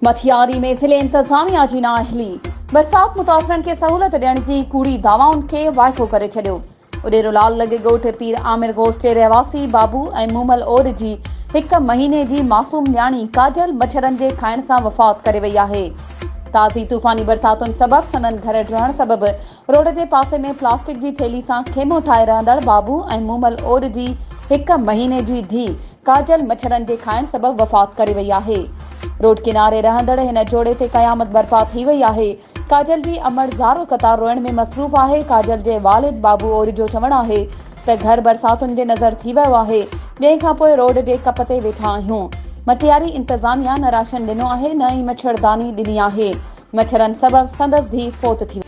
मथियारी में ज़िले इंतजामिया जी नाअहली बरसात मुतासिरनि खे सहूलियत ॾियण जी कूड़ी दावाउनि खे वाइफो करे छॾियो। उॾेरोलाल लॻे ॻोठ पीर आमिर गोश्त जे रहवासी बाबू ऐं मूमल ओर जी 1 महीने जी मासूम न्याणी काजल मच्छरनि जे खाइण सां वफ़ात करे वई आहे। ताज़ी तूफ़ानी बरसातुनि सबबि संदनि घर रहण सबबि रोड जे पासे में प्लास्टिक जी थैली सां खेमो ठाहे रहंदड़ बाबू ऐं मूमल ओर जी 1 महीने जी धीउ काजल मच्छरनि जे खाइण सबबि वफ़ात करे वई आहे। रोड किनारे रहंदड़ हिन जोड़े ते क़यामत बर्पा थी वई आहे। काजल जी अमर ज़ारो क़तार रोइण में मसरूफ़ आहे। काजल जे वालिद बाबू ओर जो चवणु आहे त घर बरसातुनि जे नज़र थी वियो आहे। ॿिए खां पोइ रोड जे कप ते वेठा आहियूं। मटियारी इंतज़ामिया न राशन ॾिनो आहे, न ई मच्छरदानी ॾिनी आहे। मच्छरनि सबबि संदसि धीउ फ़ौत थी